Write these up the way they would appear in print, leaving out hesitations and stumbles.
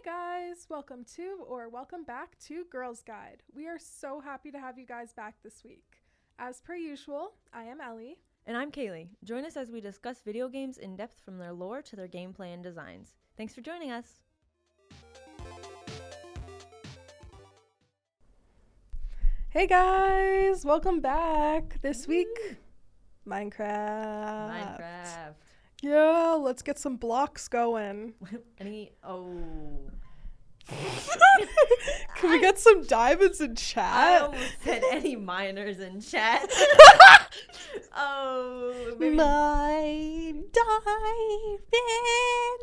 Guys, welcome back to Girls Guide. We are so happy to have you guys back this week. As per usual, I am Ellie. And I'm Kaylee. Join us as we discuss video games in depth from their lore to their gameplay and designs. Thanks for joining us. Hey guys, welcome back. This week, Minecraft. Yeah, let's get some blocks going. Can we get some diamonds in chat? I almost said any miners in chat. Maybe. My diamonds.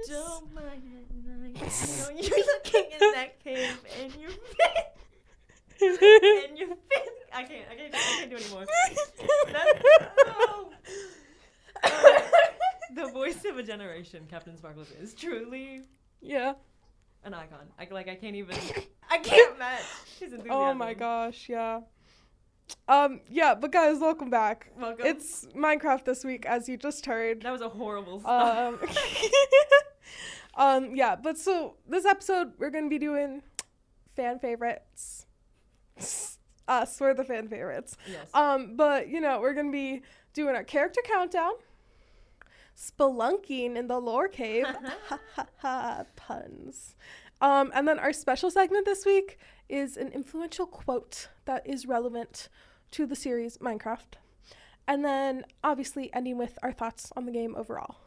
Don't mind it. You're looking in that cave and you're and you're I can't do anymore. The voice of a generation, Captain Sparkles, is truly an icon. I can't match his enthusiasm. Oh my gosh, yeah. But guys, welcome back. Welcome. It's Minecraft this week, as you just heard. That was a horrible start. But so this episode we're gonna be doing fan favorites. Us, we're the fan favorites. Yes. But we're gonna be doing our character countdown, spelunking in the lore cave, puns. And then our special segment this week is an influential quote that is relevant to the series Minecraft. And then obviously ending with our thoughts on the game overall.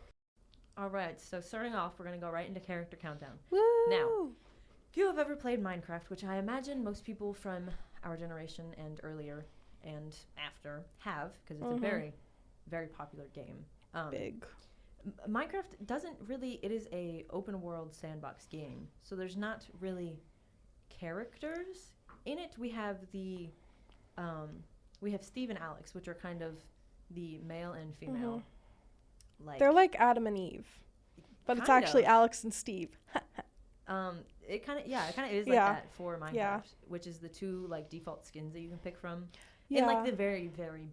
All right, so starting off, we're going to go right into character countdown. Woo! Now, if you have ever played Minecraft, which I imagine most people from our generation and earlier and after have, because it's a very, very popular game. Big. Minecraft doesn't really, it is a open world sandbox game, so there's not really characters in it. We have Steve and Alex, which are kind of the male and female. They're like Adam and Eve, but it's actually Alex and Steve. It kind of is like that for Minecraft, which is the two like default skins that you can pick from. In like the very, very,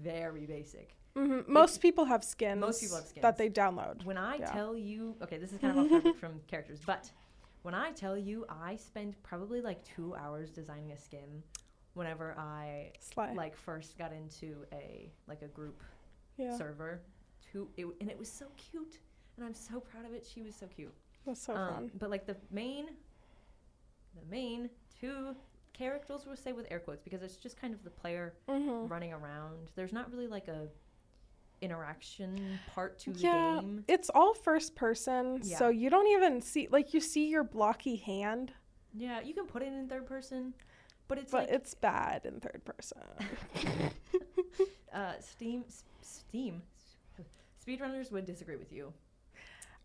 very basic. Most people have skins that they download. When I tell you, okay, this is kind of off topic from characters, but when I tell you I spend probably like 2 hours designing a skin whenever I like first got into a group server, and it was so cute, and I'm so proud of it. She was so cute. That's so fun. But like the main two characters, we'll say with air quotes, because it's just kind of the player running around. There's not really like a interaction part to the game. It's all first person, so you don't even see, like, you see your blocky hand. Yeah, you can put it in third person, but it's bad in third person. Speedrunners would disagree with you.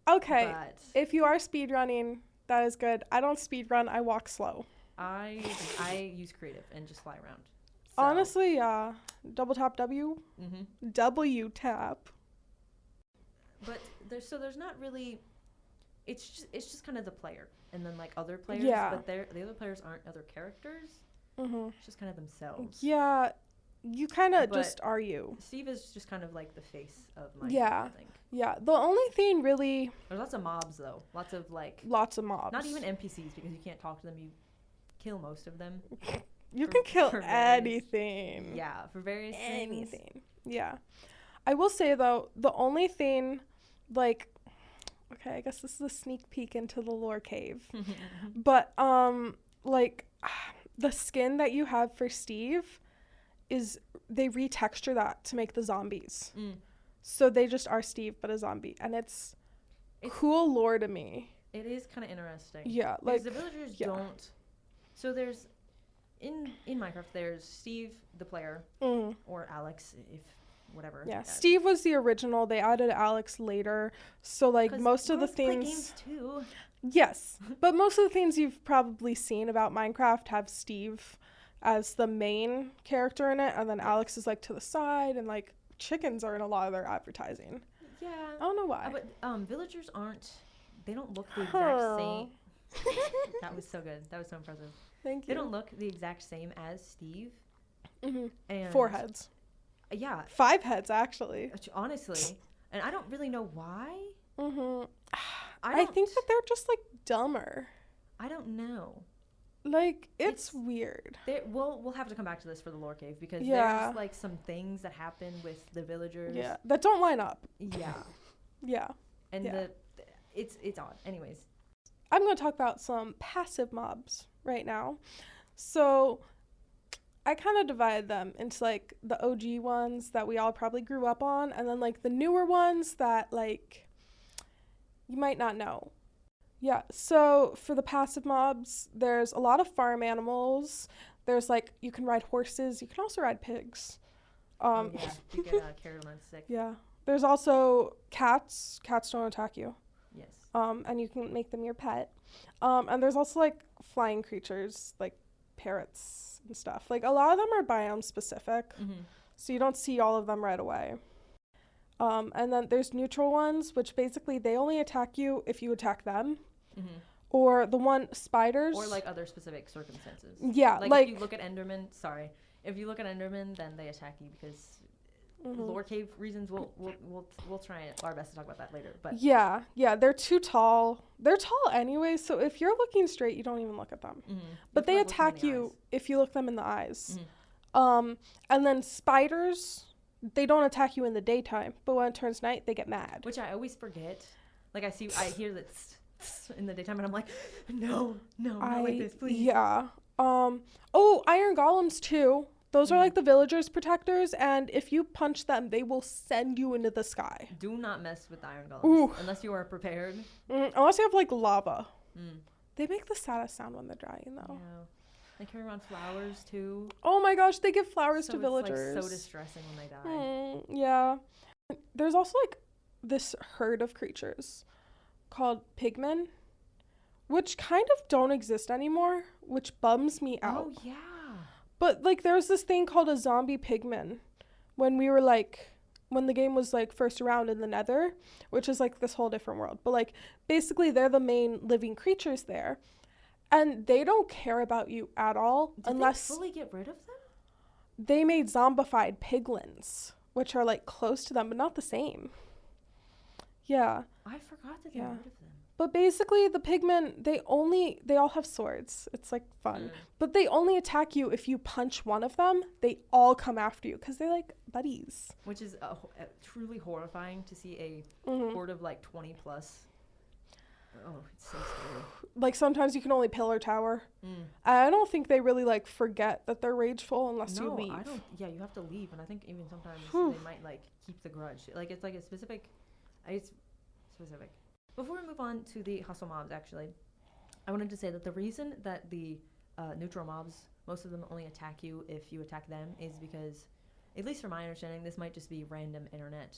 Okay, but if you are speedrunning, that is good. I don't speedrun, I walk slow. I use creative and just fly around. So. Honestly, double tap W. W tap. But there's not really. It's just kind of the player, and then like other players. But the other players aren't other characters. It's just kind of themselves. Yeah, you kind of just are you. Steve is just kind of like the face of Minecraft. I think. Yeah. The only thing really. There's lots of mobs though. Lots of mobs. Not even NPCs, because you can't talk to them. You kill most of them. You can kill anything. Yeah, for various things. Yeah. I will say, though, the only thing, like, okay, I guess this is a sneak peek into the lore cave. But, like, the skin that you have for Steve they retexture that to make the zombies. So they just are Steve, but a zombie. And it's cool lore to me. It is kind of interesting. Yeah. Like, the villagers don't. So there's. In Minecraft, there's Steve, the player, or Alex, if whatever. Yeah, Steve was the original. They added Alex later. So, like, most of the things... play games too. Yes, but most of the things you've probably seen about Minecraft have Steve as the main character in it, and then Alex is, like, to the side, and, like, chickens are in a lot of their advertising. Yeah. I don't know why. But villagers aren't... They don't look the exact same... That was so good. That was so impressive. Thank you. They don't look the exact same as Steve. And 4 heads. Yeah. 5 heads, actually. Honestly. And I don't really know why. I think that they're just like dumber. I don't know. Like, it's weird. We'll have to come back to this for the lore cave, because there's like some things that happen with the villagers. Yeah, that don't line up. Yeah. Yeah. And it's odd. Anyways. I'm going to talk about some passive mobs right now. So I kind of divide them into like the OG ones that we all probably grew up on, and then like the newer ones that like you might not know. Yeah, so for the passive mobs, there's a lot of farm animals. There's like, you can ride horses. You can also ride pigs. Yeah, you get carried on sick. Yeah. There's also cats. Cats don't attack you. Yes. And you can make them your pet. And there's also like flying creatures, like parrots and stuff. Like a lot of them are biome specific, so you don't see all of them right away. And then there's neutral ones, which basically they only attack you if you attack them. Or the one spiders. Or like other specific circumstances. Yeah, like if you look at Enderman, if you look at Enderman, then they attack you because lore cave reasons. We'll try our best to talk about that later. But yeah, they're too tall. They're tall anyway, so if you're looking straight, you don't even look at them. But they attack you if you look them in the eyes. And then spiders, they don't attack you in the daytime, but when it turns night, they get mad. Which I always forget. Like I hear that in the daytime, and I'm like, no, not like this, please. Yeah. Iron golems too. Those are like the villagers' protectors, and if you punch them, they will send you into the sky. Do not mess with iron golems unless you are prepared. Unless you have like lava. They make the saddest sound when they're dying, though. Yeah. They carry around flowers too. Oh my gosh, they give flowers to it's villagers. Like so distressing when they die. Yeah. There's also like this herd of creatures called pigmen, which kind of don't exist anymore, which bums me out. Oh yeah. But like there was this thing called a zombie pigman when the game was like first around in the Nether, which is like this whole different world. But like basically they're the main living creatures there. And they don't care about you at all. Unless they fully get rid of them? They made zombified piglins, which are like close to them, but not the same. Yeah. I forgot that they got rid of them. But basically the pigmen, they all have swords. It's like fun. But they only attack you if you punch one of them. They all come after you because they're like buddies. Which is truly horrifying to see a horde of like 20 plus. Oh, it's so scary. Like sometimes you can only pillar tower. I don't think they really like forget that they're rageful unless you leave. Yeah, you have to leave, and I think even sometimes they might like keep the grudge. Like it's like a specific. It's specific. Before we move on to the hostile mobs, actually, I wanted to say that the reason that the neutral mobs, most of them only attack you if you attack them, is because, at least from my understanding, this might just be random internet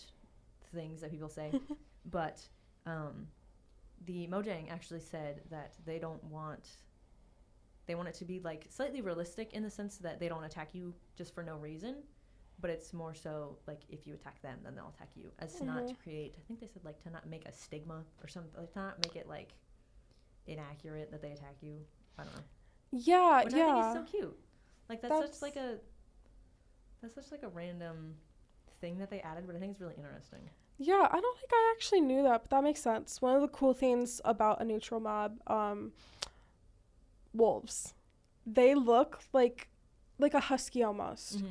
things that people say, but the Mojang actually said that they want it to be like slightly realistic in the sense that they don't attack you just for no reason, but it's more so like if you attack them, then they'll attack you, as to not to create, I think they said like to not make a stigma or something, like to not make it like inaccurate that they attack you. I don't know. Yeah, Which I think is so cute. Like that's such like a random thing that they added, but I think it's really interesting. Yeah, I don't think I actually knew that, but that makes sense. One of the cool things about a neutral mob, wolves. They look like a husky almost.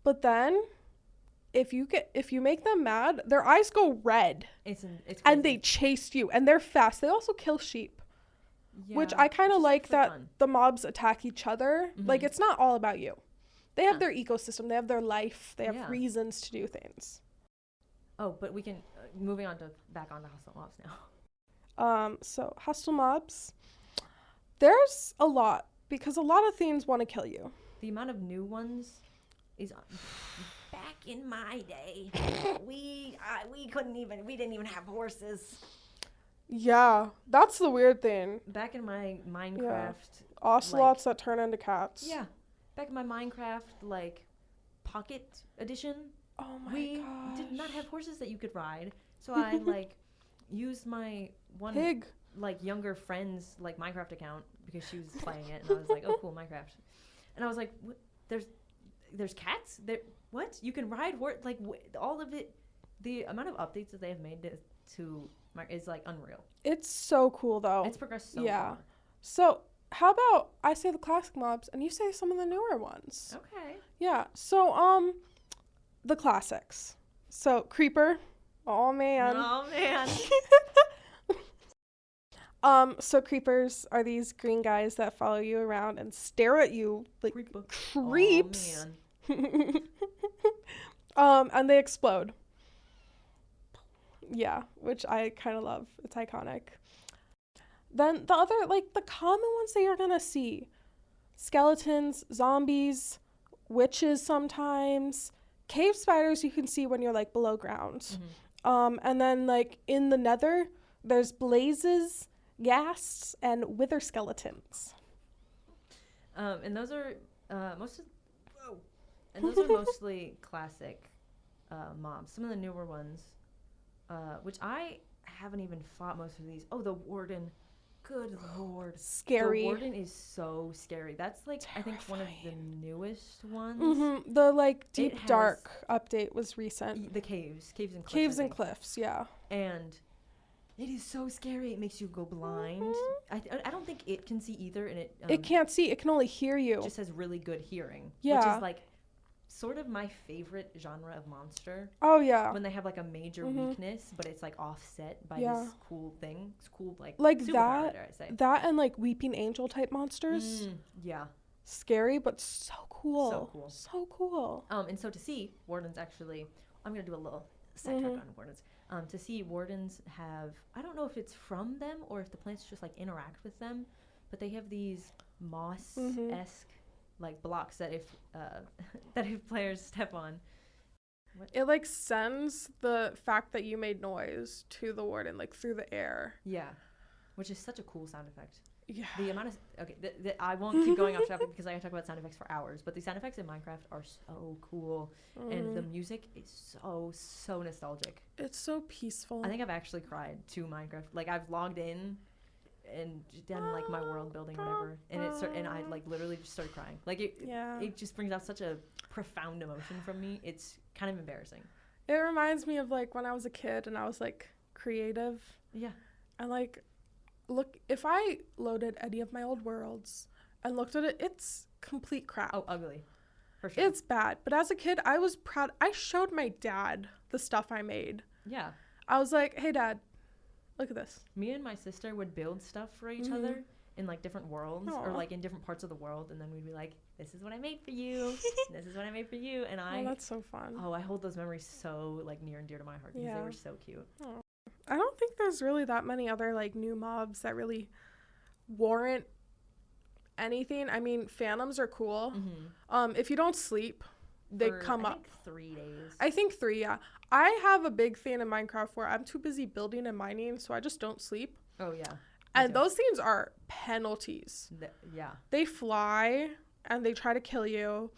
But then if you make them mad, their eyes go red. It's and they chase you, and they're fast. They also kill sheep. Yeah, which I kind of like that fun. The mobs attack each other. Like it's not all about you. They have their ecosystem, they have their life, they have reasons to do things. Oh, but we can moving on to back onto hostile mobs now. So hostile mobs, there's a lot because a lot of things want to kill you. The amount of new ones is back in my day. we didn't even have horses. Yeah, that's the weird thing. Back in my Minecraft, ocelots that turn into cats. Yeah, back in my Minecraft like Pocket Edition. Oh my we did not have horses that you could ride, so I like used my one pig like younger friend's like Minecraft account because she was playing it, and I was like, oh cool, Minecraft, and I was like, there's cats there. What, you can ride all of it. The amount of updates that they have made to is like unreal. It's so cool though. It's progressed so far. So how about I say the classic mobs and you say some of the newer ones? Okay. Yeah. So the classics. So creeper. Oh man. Oh man. So creepers are these green guys that follow you around and stare at you like creeps. Oh man. And they explode. Yeah, which I kind of love. It's iconic. Then the other, like the common ones that you're gonna see: skeletons, zombies, witches sometimes, cave spiders you can see when you're like below ground. And then like in the nether, there's blazes, ghasts, and wither skeletons. And those are mostly classic mobs. Some of the newer ones, which I haven't even fought most of these. Oh, the warden. Good lord. Scary. The warden is so scary. That's like I think one of the newest ones. Mm-hmm. The like deep dark update was recent. The caves and cliffs. Caves and cliffs, yeah. And it is so scary. It makes you go blind. Mm-hmm. I don't think it can see either, and it can't see. It can only hear you. It just has really good hearing. Yeah. Which is like sort of my favorite genre of monster. Oh yeah. When they have like a major weakness, but it's like offset by this cool thing. It's cool, like that. Dare I say. That and like weeping angel type monsters. Yeah. Scary, but so cool. So cool. So cool. And so to see wardens actually, I'm gonna do a little sidetrack on wardens. To see wardens have, I don't know if it's from them or if the plants just like interact with them, but they have these moss-esque like blocks that if players step on, it like sends the fact that you made noise to the warden like through the air. Yeah, which is such a cool sound effect. Yeah. The amount of I won't keep going off topic because I can talk about sound effects for hours, but the sound effects in Minecraft are so cool, and the music is so nostalgic. It's so peaceful. I think I've actually cried to Minecraft. Like I've logged in and done like my world building or whatever, and I like literally just started crying. Like it just brings out such a profound emotion from me. It's kind of embarrassing. It reminds me of like when I was a kid and I was like creative. Yeah. And like look, if I loaded any of my old worlds and looked at it, it's complete crap. Oh, ugly. For sure. It's bad. But as a kid, I was proud. I showed my dad the stuff I made. Yeah. I was like, hey dad, look at this. Me and my sister would build stuff for each other in like different worlds or like in different parts of the world, and then we'd be like, this is what I made for you. This is what I made for you. And that's so fun. Oh, I hold those memories so like near and dear to my heart because they were so cute. Oh. I don't think there's really that many other like new mobs that really warrant anything. I mean, phantoms are cool. If you don't sleep, they come up. 3 days. I think 3, yeah. I have a big thing in Minecraft where I'm too busy building and mining, so I just don't sleep. Oh, yeah. And those things are penalties. Yeah. They fly and they try to kill you.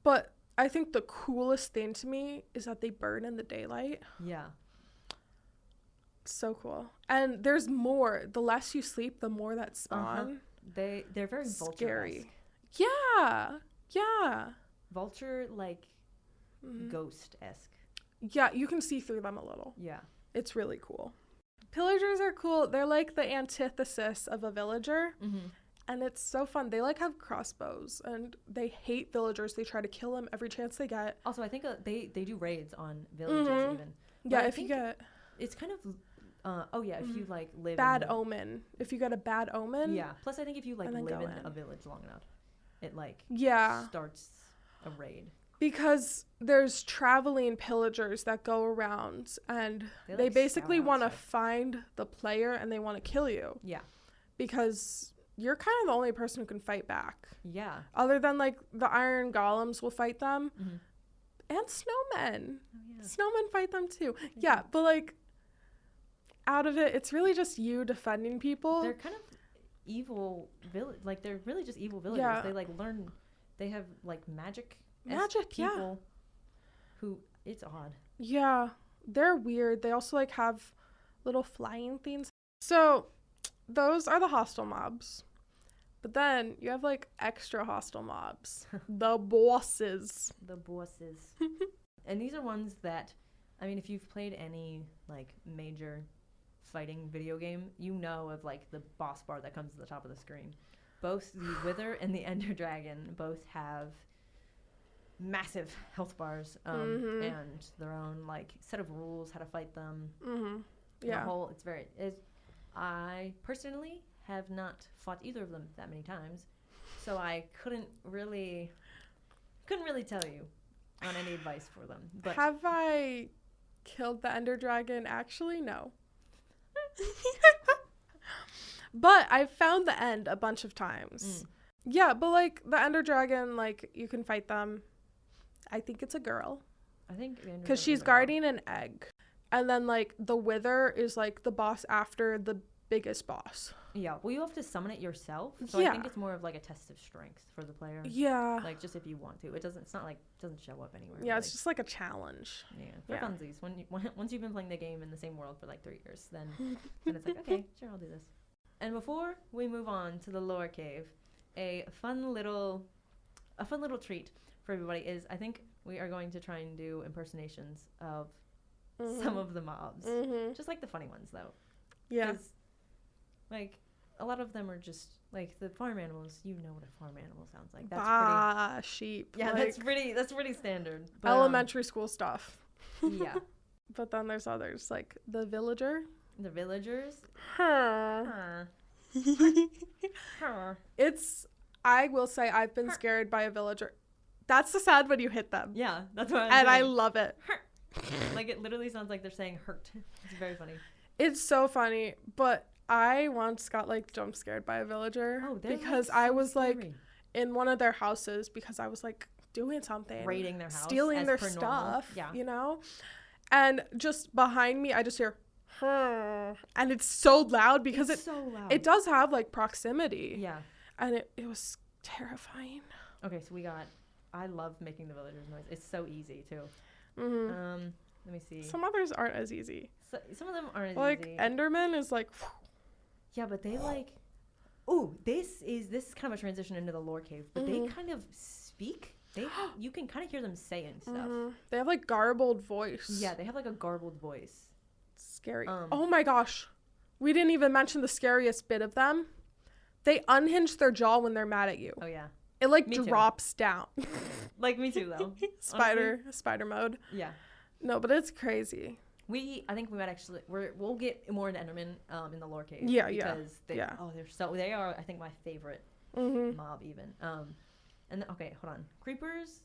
But I think the coolest thing to me is that they burn in the daylight. Yeah. So cool. And there's more. The less you sleep, the more that spawn. They're very scary. Vulture-esque. Yeah. Vulture, like, ghost-esque. Yeah, you can see through them a little. Yeah. It's really cool. Pillagers are cool. They're like the antithesis of a villager. And it's so fun. They like have crossbows and they hate villagers. They try to kill them every chance they get. Also, I think they do raids on villages even. Yeah, if you get... It's kind of... if you like live bad omen. If you get a bad omen. Yeah. Plus, I think if you like live in a village long enough, it like starts a raid. Because there's traveling pillagers that go around and they basically want to find the player and they want to kill you. Yeah. Because you're kind of the only person who can fight back. Yeah. Other than like the iron golems will fight them. And snowmen. Oh, yeah. Snowmen fight them too. Yeah, but like out of it, it's really just you defending people. They're kind of evil like they're really just evil villagers. Yeah. They like learn, they have like magic people who, it's odd. Yeah, they're weird. They also like have little flying things. So those are the hostile mobs. But then you have like extra hostile mobs. The bosses. The bosses. And these are ones that, I mean, if you've played any like major fighting video game, you know of like the boss bar that comes to the top of the screen. Both the Wither and the Ender Dragon both have massive health bars and their own like set of rules how to fight them. Yeah, I personally have not fought either of them that many times, so I couldn't really tell you on any advice for them. But have I killed the Ender Dragon? Actually, no. But I've found the end a bunch of times. Yeah, but like the Ender Dragon, like you can fight them. I think it's a girl. I think because she's guarding an egg, and then like the Wither is like the boss after the biggest boss. Yeah, well, you have to summon it yourself, so I think it's more of like a test of strength for the player. Yeah, like just if you want to. It's not like it doesn't show up anywhere. Yeah, it's just like a challenge. Yeah, for funsies. Once you've been playing the game in the same world for like 3 years, then it's like, okay, sure, I'll do this. And before we move on to the lore cave, a fun little treat for everybody is I think we are going to try and do impersonations of some of the mobs, just like the funny ones though. Yeah, like a lot of them are just like the farm animals. You know what a farm animal sounds like. That's pretty sheep. Yeah, like, that's pretty standard. But, elementary school stuff. Yeah, but then there's others like the villager. The villagers. I will say I've been scared by a villager. That's the sound when you hit them. Yeah, that's what I'm saying. And I love it. Like it literally sounds like they're saying hurt. It's very funny. It's so funny, but I once got like jump scared by a villager because I was like in one of their houses because I was like doing something, raiding their house, stealing their stuff, you know, and just behind me I just hear and it's so loud because it does have like proximity. Yeah, and it was terrifying. Okay, so I love making the villagers noise. It's so easy too. Let me see. Some others aren't as easy. Some of them aren't as like easy. Like Enderman is like. Yeah, but they like. Oh, this is kind of a transition into the lore cave, but they kind of speak. You can kind of hear them saying stuff. They have like garbled voice. Yeah, they have like a garbled voice. Scary. Oh my gosh, we didn't even mention the scariest bit of them. They unhinge their jaw when they're mad at you. Oh yeah. It like drops down. Like me too though. Spider mode. Yeah. No, but it's crazy. I think we might actually we'll get more into Enderman in the lore cave. Yeah, because they are I think my favorite mob even. And okay, hold on. Creepers,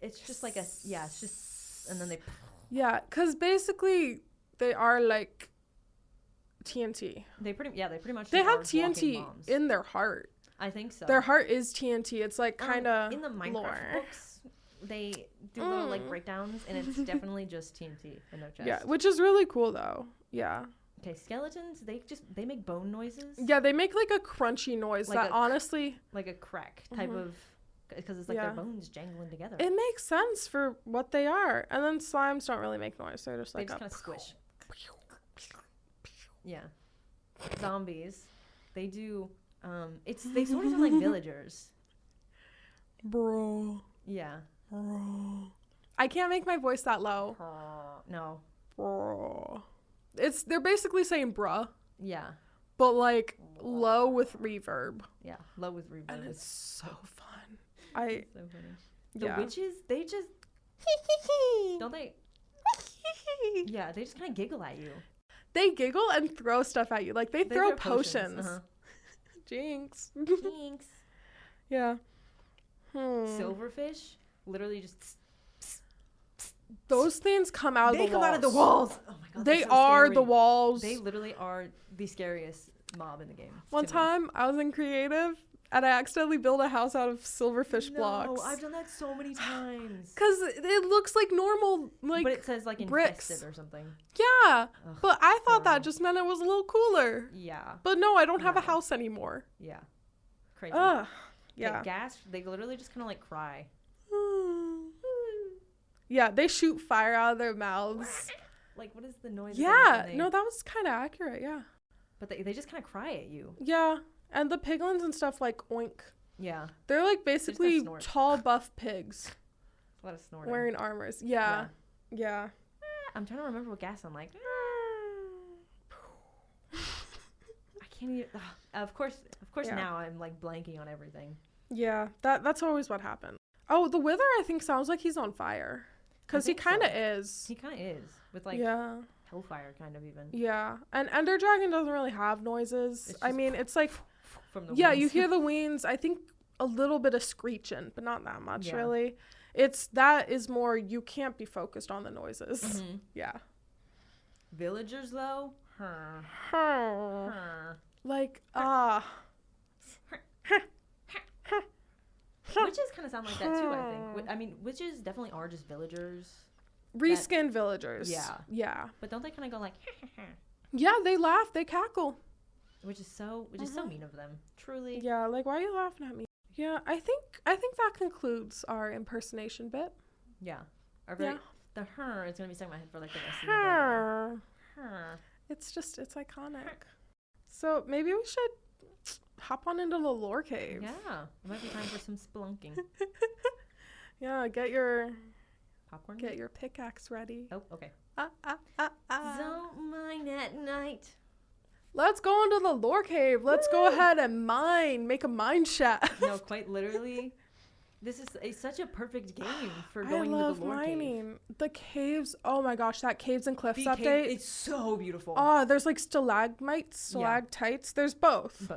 it's just like it's just and then they. Yeah, because basically they are like TNT. They pretty much. They have TNT in their heart. I think so. Their heart is TNT. It's like kind of in the Minecraft books. They do little like breakdowns, and it's definitely just TNT in their chest. Yeah, which is really cool though. Yeah. Okay, skeletons. They make bone noises. Yeah, they make like a crunchy noise like honestly like a crack type of. Because it's like their bones jangling together. It makes sense for what they are. And then slimes don't really make noise. They're just like they just kind of squish. Yeah. Zombies. They do they sort of sound like villagers. Bro. Yeah. Bro. I can't make my voice that low. No. Bro. They're basically saying bruh. Yeah. But like low with reverb. Yeah. Low with reverb. And it's so fun. It's so funny. The witches, they just don't they? Yeah, they just kind of giggle at you. They giggle and throw stuff at you. Like they throw potions. Jinx. Jinx. Yeah. Silverfish, literally just. Those things come out of the walls. They come out of the walls. Oh my god. They are the walls. They literally are the scariest mob in the game. One time I was in creative. And I accidentally built a house out of silverfish blocks. No, I've done that so many times. Because it looks like normal, like but it says like bricks. Infested or something. Yeah, but I thought that just meant it was a little cooler. Yeah. But no, I don't have a house anymore. Yeah. Crazy. Yeah. Gas, they literally just kind of like cry. Yeah, they shoot fire out of their mouths. Like, what is the noise? Yeah, no, that was kind of accurate, yeah. But they just kind of cry at you. Yeah. And the piglins and stuff like oink. Yeah. They're like basically tall, buff pigs. A lot of snorting. Wearing armors. Yeah. Yeah. I'm trying to remember what gas sound like. can't even. Of course. Yeah. Now I'm like blanking on everything. Yeah, that's always what happens. Oh, the Wither, I think, sounds like he's on fire. Because he kind of is. He kind of is. With like hellfire kind of even. Yeah. And Ender Dragon doesn't really have noises. I mean, it's like... From the wings. You hear the wings. I think a little bit of screeching, but not that much, really. That is more, you can't be focused on the noises. Mm-hmm. Yeah. Villagers, though? Like, Witches kind of sound like that too, I think. I mean, witches definitely are just villagers. Reskinned villagers. Yeah. Yeah. But don't they kind of go like... Yeah, they laugh, they cackle. Which is so mean of them. Truly. Yeah, like, why are you laughing at me? Yeah, I think that concludes our impersonation bit. Yeah. The her is going to be stuck in my head for like the rest of the day. Her. It's iconic. So maybe we should hop on into the lore cave. Yeah. It might be time for some spelunking. Yeah, get your popcorn. Get your pickaxe ready. Oh, okay. Don't mind at night. Let's go into the lore cave. Let's go ahead and make a mine shaft. No, quite literally. This is such a perfect game for going to the lore mining. cave. The caves. Oh my gosh, that Caves and Cliffs update. It's so beautiful. Oh, there's like stalagmites, stalactites. There's both.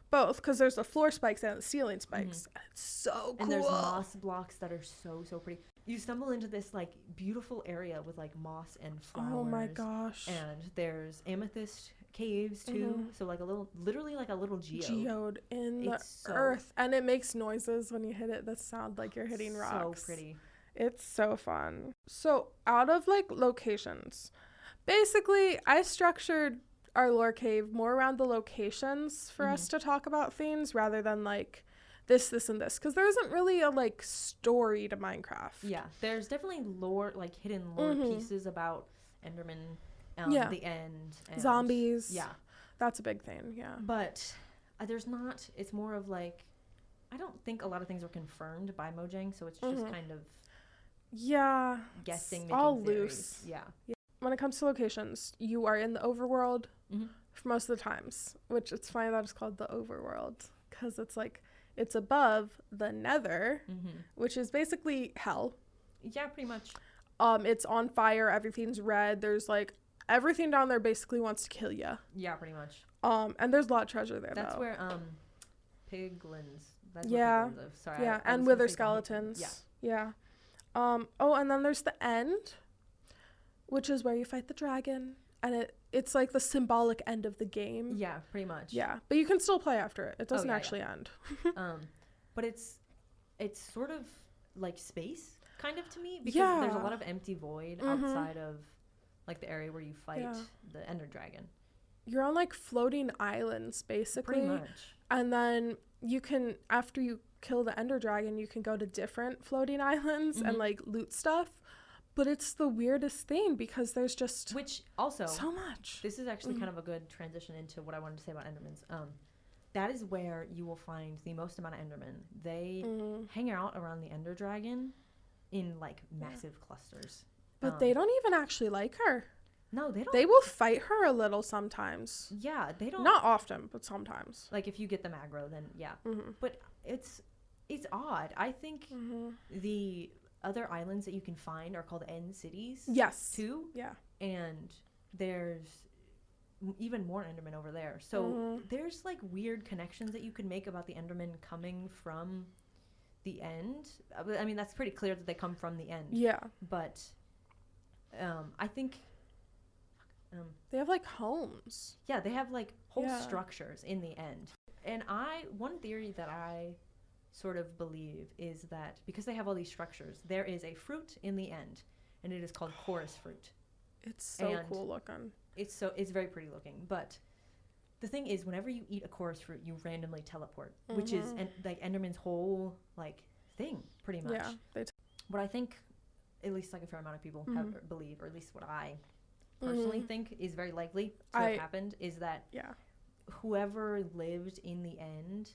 Both, because there's the floor spikes and the ceiling spikes. Mm-hmm. It's so cool. And there's moss blocks that are so pretty. You stumble into this like beautiful area with like moss and flowers. Oh my gosh. And there's amethyst caves too. Mm-hmm. So like literally like a little geode in the earth. And it makes noises when you hit it that sound like you're hitting rocks. So pretty. It's so fun. So out of like locations, basically I structured our lore cave more around the locations for us to talk about things rather than like this and this, because there isn't really a like story to Minecraft. Yeah, there's definitely lore, like hidden lore pieces about Enderman, the end, and zombies. Yeah, that's a big thing. Yeah, but there's not. It's more of like, I don't think a lot of things are confirmed by Mojang, so it's just kind of guessing, making all theories. Loose. Yeah. When it comes to locations, you are in the overworld for most of the times, which it's funny that it's called the overworld because it's like it's above the nether, which is basically hell. Yeah, pretty much. It's on fire. Everything's red. There's like everything down there basically wants to kill you. Yeah, pretty much. And there's a lot of treasure there. That's where piglins. That's where piglins live. Sorry. Yeah, and wither skeletons. Yeah. Oh, and then there's the end, which is where you fight the dragon, and it's like the symbolic end of the game. Yeah, pretty much. Yeah, but you can still play after it. It doesn't actually end. But it's sort of like space, kind of, to me, because there's a lot of empty void outside of like the area where you fight the Ender Dragon. You're on like floating islands, basically. Pretty much. And then you can, after you kill the Ender Dragon, you can go to different floating islands and like loot stuff. But it's the weirdest thing because there's just so much. This is actually kind of a good transition into what I wanted to say about Endermans. That is where you will find the most amount of Endermen. They hang out around the Ender Dragon in like massive clusters. But they don't even actually like her. No, they don't. They will fight her a little sometimes. Yeah, they don't. Not often, but sometimes. Like if you get them aggro, then yeah. But it's odd. I think the other islands that you can find are called end cities. Yes. Too. Yeah. And there's even more Endermen over there. So there's like weird connections that you could make about the Endermen coming from the end. I mean, that's pretty clear that they come from the end. Yeah. But I think they have like homes. Yeah, they have like whole structures in the end. And one theory that I sort of believe is that because they have all these structures, there is a fruit in the end, and it is called chorus fruit. It's so cool looking. It's very pretty looking. But the thing is, whenever you eat a chorus fruit, you randomly teleport, which is like Enderman's whole like thing, pretty much. Yeah. What I think, at least like a fair amount of people believe, or at least what I personally think is very likely to have happened, is that whoever lived in the end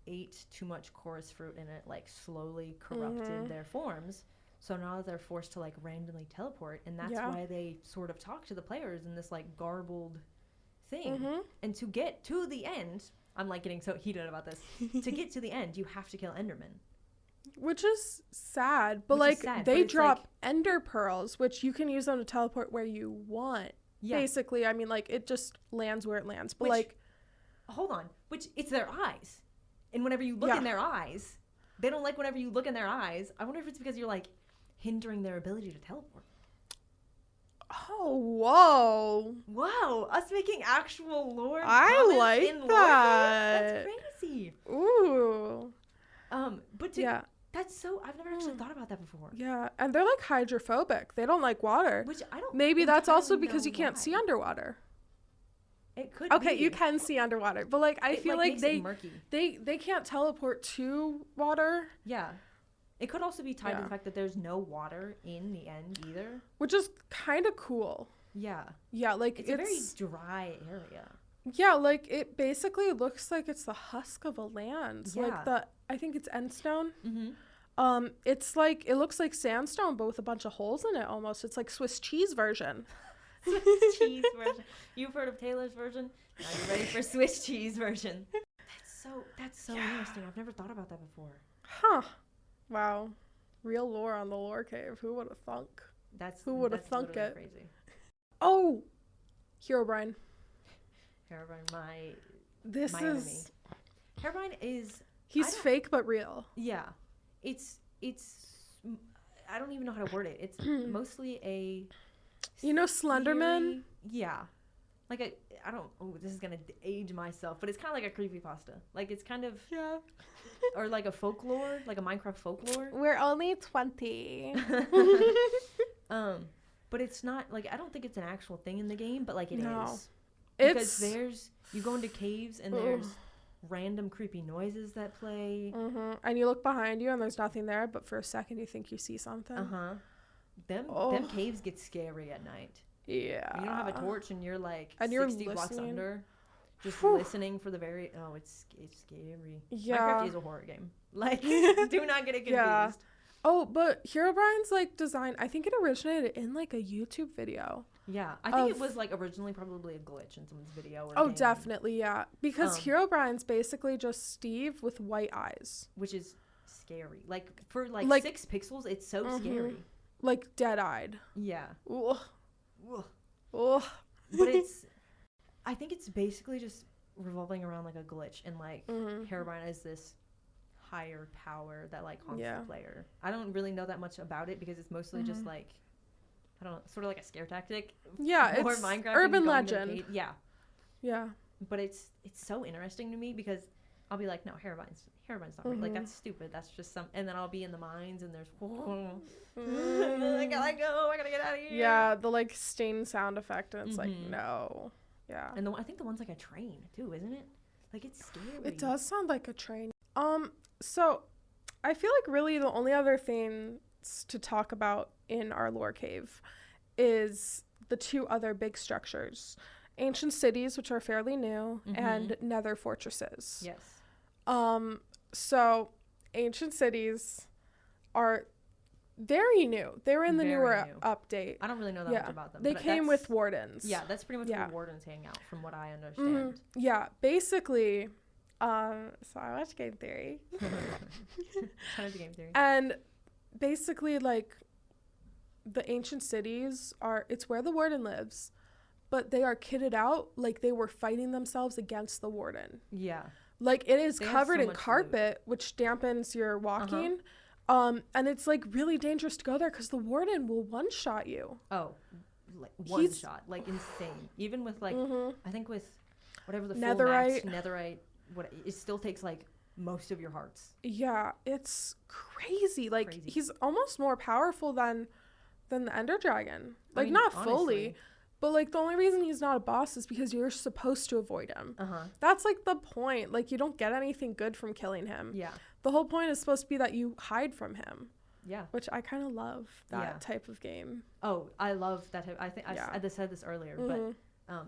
ate too much chorus fruit and it like slowly corrupted their forms, so now they're forced to like randomly teleport, and that's why they sort of talk to the players in this like garbled thing. And to get to the end, I'm like getting so heated about this. To get to the end, you have to kill Enderman. Which is sad, but they drop ender pearls, which you can use them to teleport where you want. Yeah. Basically, I mean, like, it just lands where it lands. But hold on, it's their eyes. And whenever you look in their eyes, they don't like whenever you look in their eyes. I wonder if it's because you're like hindering their ability to teleport. Oh, whoa, us making actual lore. I like in that. That's crazy. Ooh. That's so, I've never actually thought about that before. Yeah, and they're like hydrophobic. They don't like water. Which I don't. Maybe that's also because you can't see underwater. It could. Okay, you can see underwater, but like I feel like murky. they can't teleport to water. Yeah. It could also be tied to the fact that there's no water in the end either. Which is kind of cool. Yeah. Yeah, like it's a very dry area. Yeah, like it basically looks like it's the husk of a land. Yeah. Like I think it's endstone. It's like, it looks like sandstone, but with a bunch of holes in it almost. It's like Swiss cheese version. Swiss cheese version. You've heard of Taylor's version? Now you're ready for Swiss cheese version. That's so interesting. I've never thought about that before. Huh. Wow. Real lore on the lore cave. Who would have thunk? Who would have thunk it? Crazy. Oh, Herobrine. Herobrine, this my enemy. Herobrine is. He's fake but real. Yeah, it's. I don't even know how to word it. It's mostly a. Slenderman. Yeah, like I don't. Oh, this is gonna age myself, but it's kind of like a creepypasta. Like it's kind of. Yeah. Or like a folklore, like a Minecraft folklore. We're only 20. But it's not like, I don't think it's an actual thing in the game, but like it is. Because you go into caves and there's random creepy noises that play. And you look behind you and there's nothing there, but for a second you think you see something. Them caves get scary at night. Yeah. You don't have a torch and you're like and 60 blocks under. Just listening for the it's scary. Yeah. Minecraft is a horror game. Like, do not get it confused. Yeah. Oh, but Herobrine's like design, I think it originated in like a YouTube video. Yeah, I think it was like originally probably a glitch in someone's video. Or game. Definitely, yeah. Because Herobrine's basically just Steve with white eyes. Which is scary. Like, for like 6 pixels, it's so scary. Like dead-eyed. Yeah. Ugh. Ugh. But I think it's basically just revolving around like a glitch, and like Herobrine is this higher power that like haunts the player. I don't really know that much about it because it's mostly just like, I don't know, sort of like a scare tactic. Yeah, it's Minecraft urban legend. Yeah. Yeah. But it's so interesting to me because I'll be like, no, Herobrine's not real. Like, that's stupid. That's just and then I'll be in the mines and there's I gotta go. I gotta get out of here. Yeah, the like stain sound effect, and it's like, no. Yeah. And I think the one's like a train too, isn't it? Like, it's scary. It does sound like a train. So I feel like really the only other things to talk about in our lore cave is the 2 other big structures. Ancient cities, which are fairly new, and nether fortresses. Yes. So ancient cities are very new. They were in the newer update. I don't really know that much about them. They came with wardens. Yeah, that's pretty much where wardens hang out, from what I understand. Yeah, basically. So I watched Game Theory. Kind of Game Theory. And basically, like, the ancient cities it's where the warden lives, but they are kitted out like they were fighting themselves against the warden. Yeah. Like, it is covered in carpet, which dampens your walking. And it's like really dangerous to go there because the warden will one-shot you. Oh, like one shot, like insane. Even with like, I think with whatever the netherite, full max netherite, it still takes like most of your hearts. Yeah, it's crazy. Like he's almost more powerful than the Ender Dragon. Like, I mean, not fully, but like the only reason he's not a boss is because you're supposed to avoid him. That's like the point. Like, you don't get anything good from killing him. Yeah. The whole point is supposed to be that you hide from him. Yeah. Which I kind of love that type of game. Oh, I love that type. I think I said this earlier, but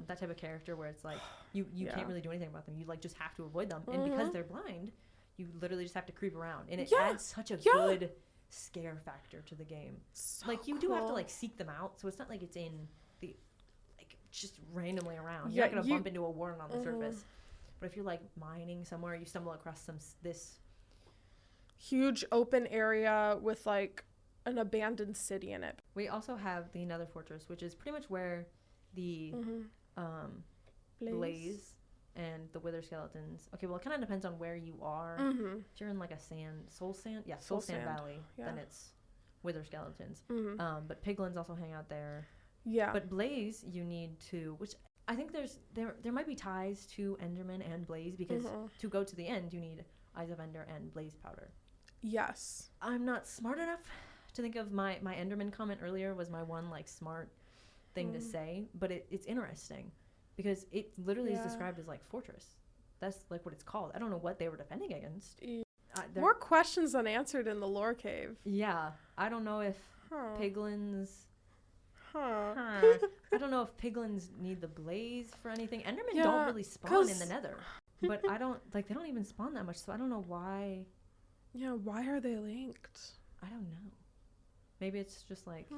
that type of character where it's like you can't really do anything about them. You like just have to avoid them, and because they're blind, you literally just have to creep around, and it adds such a good scare factor to the game. So like, you do have to like seek them out, so it's not like it's in the like just randomly around. Yeah, You're not gonna bump into a worm on the surface. But if you're like mining somewhere, you stumble across this huge open area with like an abandoned city in it. We also have the Nether Fortress, which is pretty much where the Blaze and the Wither Skeletons. Okay, well, it kind of depends on where you are. If you're in like a Soul Sand Valley, then it's Wither Skeletons. But piglins also hang out there. Yeah. But Blaze, you need to, which I think there might be ties to Enderman and Blaze, because to go to the end, you need Eyes of Ender and Blaze Powder. Yes. I'm not smart enough to think of my Enderman comment earlier was my one like smart thing to say, but it's interesting because it literally is described as like fortress. That's like what it's called. I don't know what they were defending against. More questions unanswered in the lore cave. Yeah, I don't know if piglins. I don't know if piglins need the blaze for anything. Endermen don't really spawn in the Nether, but I don't like they don't even spawn that much, so I don't know why. Yeah, why are they linked? I don't know. Maybe it's just like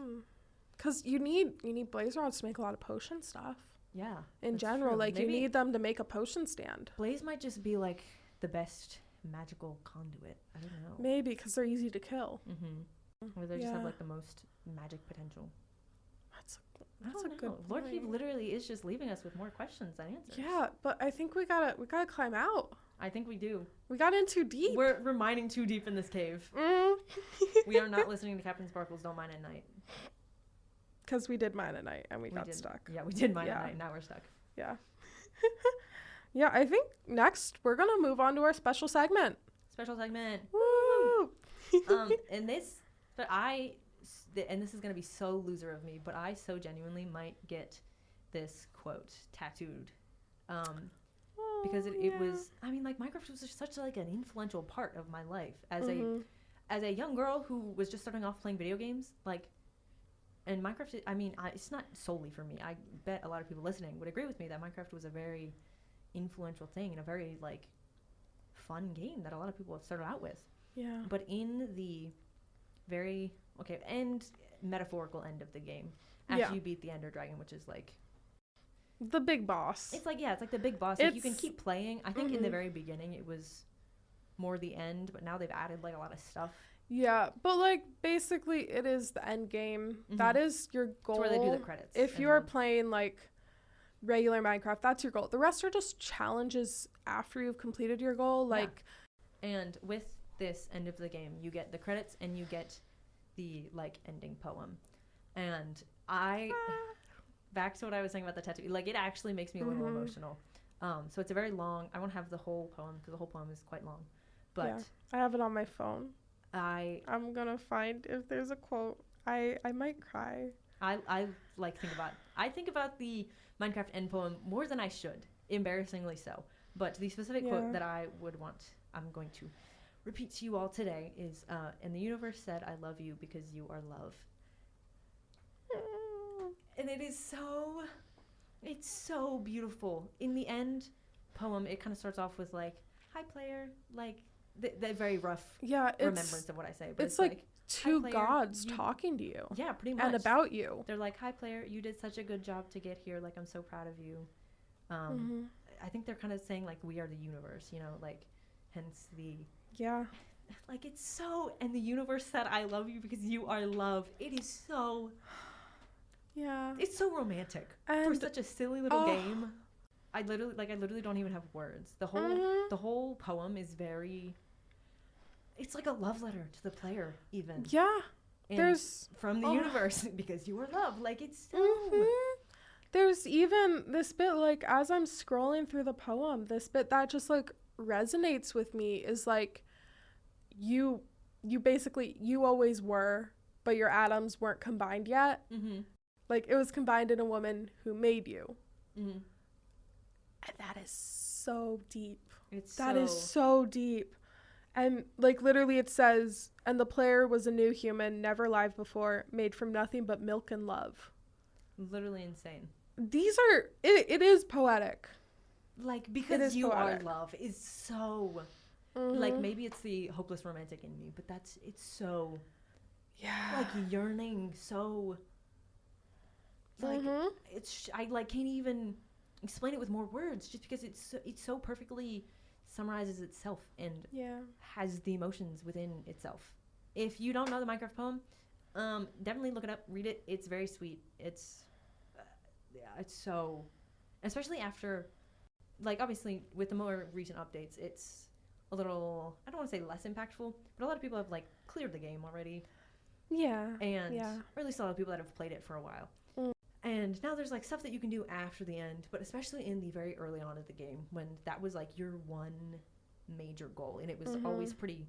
because you need blaze rods to make a lot of potion stuff. Yeah. In general, true. Like maybe you need them to make a potion stand. Blaze might just be like the best magical conduit. I don't know. Maybe because they're easy to kill. Or they just have like the most magic potential. That's a good Lord Cave literally is just leaving us with more questions than answers. Yeah, but I think we gotta climb out. I think we do. We got in too deep. We're mining too deep in this cave. We are not listening to Captain Sparkle's Don't Mine at Night. Because we did mine at night and we got stuck. Yeah, we did mine at night. Now we're stuck. Yeah. Yeah, I think next we're gonna move on to our special segment. Woo! And this is gonna be so loser of me, but I so genuinely might get this quote tattooed. Because it was, I mean, like Minecraft was just such like an influential part of my life as a young girl who was just starting off playing video games. Like, and Minecraft, I mean, it's not solely for me. I bet a lot of people listening would agree with me that Minecraft was a very influential thing and a very like fun game that a lot of people have started out with. Yeah. But in the very metaphorical end of the game, after you beat the Ender Dragon, which is like the big boss. It's like the big boss. Like, you can keep playing. I think in the very beginning it was more the end, but now they've added like a lot of stuff. Yeah, but like basically it is the end game. That is your goal. It's where they do the credits. If you are playing like regular Minecraft, that's your goal. The rest are just challenges after you've completed your goal. Like, and with this end of the game, you get the credits and you get the like ending poem. And back to what I was saying about the tattoo, like it actually makes me a little emotional. So it's a very long. I won't have the whole poem because the whole poem is quite long. But I have it on my phone. I'm gonna find if there's a quote. I might cry. I think about the Minecraft end poem more than I should, embarrassingly so. But the specific quote that I would want, I'm going to repeat to you all today is, and the universe said, "I love you because you are love." And it's so beautiful. In the end poem, it kind of starts off with like, "Hi player," like the very rough remembrance of what I say. But it's like two gods talking to you. Yeah, pretty much. And about you. They're like, "Hi player, you did such a good job to get here. Like, I'm so proud of you." I think they're kind of saying like, we are the universe, you know, like hence the like it's so, and the universe said, "I love you because you are love." It is so it's so romantic for such a silly little game. I literally don't even have words. The whole poem is very, it's like a love letter to the player even. Yeah. And there's from the universe because you are love. Like it's so There's even this bit, like as I'm scrolling through the poem, this bit that just like resonates with me is like you basically, you always were, but your atoms weren't combined yet. Like it was combined in a woman who made you. And that is so deep. That is so deep. And like literally it says, "And the player was a new human, never alive before, made from nothing but milk and love." Literally insane. These are, it is poetic. Like, because you are love is so, like maybe it's the hopeless romantic in me, but it's so, like yearning, so. Like, I like can't even explain it with more words, just because it so perfectly summarizes itself and has the emotions within itself. If you don't know the Minecraft poem, definitely look it up, read it. It's very sweet. It's so, especially after, like, obviously with the more recent updates, it's a little, I don't want to say less impactful, but a lot of people have, like, cleared the game already. Yeah. And or at least a lot of people that have played it for a while. And now there's, like, stuff that you can do after the end, but especially in the very early on of the game, when that was, like, your one major goal, and it was always pretty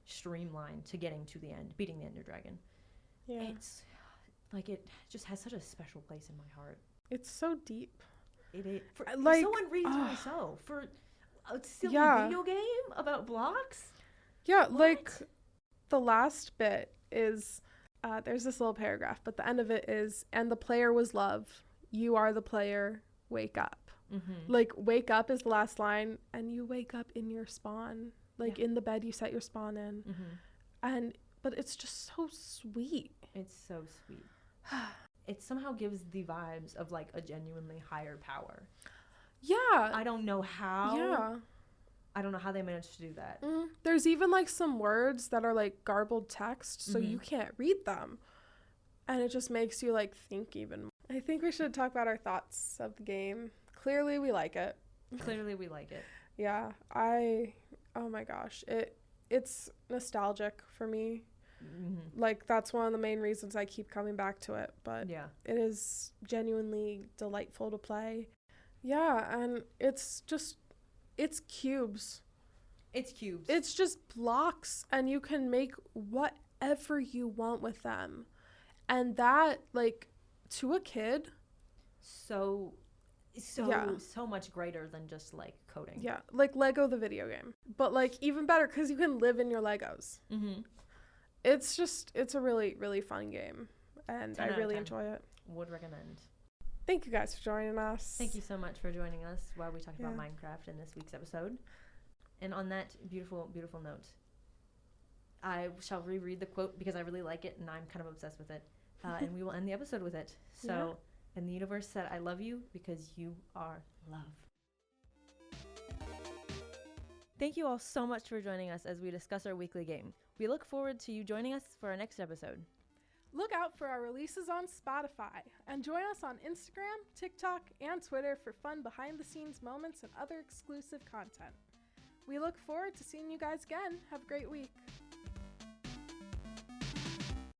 streamlined to getting to the end, beating the Ender Dragon. Yeah. It's, like, it just has such a special place in my heart. It's so deep. It is. For, like, so unreasonably so. For a silly video game about blocks? Yeah, what? Like, the last bit is... there's this little paragraph, but the end of it is, and the player was love. You are the player. Wake up. Like, wake up is the last line, and you wake up in your spawn. Like, in the bed you set your spawn in. But it's just so sweet. It's so sweet. It somehow gives the vibes of, like, a genuinely higher power. Yeah. I don't know how. Yeah. I don't know how they managed to do that. There's even, like, some words that are, like, garbled text, so you can't read them. And it just makes you, like, think even more. I think we should talk about our thoughts of the game. Clearly, we like it. Clearly, we like it. Yeah. Oh, my gosh. It's nostalgic for me. Like, that's one of the main reasons I keep coming back to it. But it is genuinely delightful to play. Yeah, and it's just... It's cubes. It's cubes. It's just blocks, and you can make whatever you want with them. And that, like, to a kid... So much greater than just, like, coding. Yeah, like Lego the video game. But, like, even better, because you can live in your Legos. It's a really, really fun game. And I really enjoy it. Would recommend. Thank you guys for joining us. Thank you so much for joining us while we talked about Minecraft in this week's episode. And on that beautiful, beautiful note, I shall reread the quote because I really like it and I'm kind of obsessed with it. And we will end the episode with it. So, and the universe said, I love you because you are love. Thank you all so much for joining us as we discuss our weekly game. We look forward to you joining us for our next episode. Look out for our releases on Spotify and join us on Instagram, TikTok, and Twitter for fun behind-the-scenes moments and other exclusive content. We look forward to seeing you guys again. Have a great week.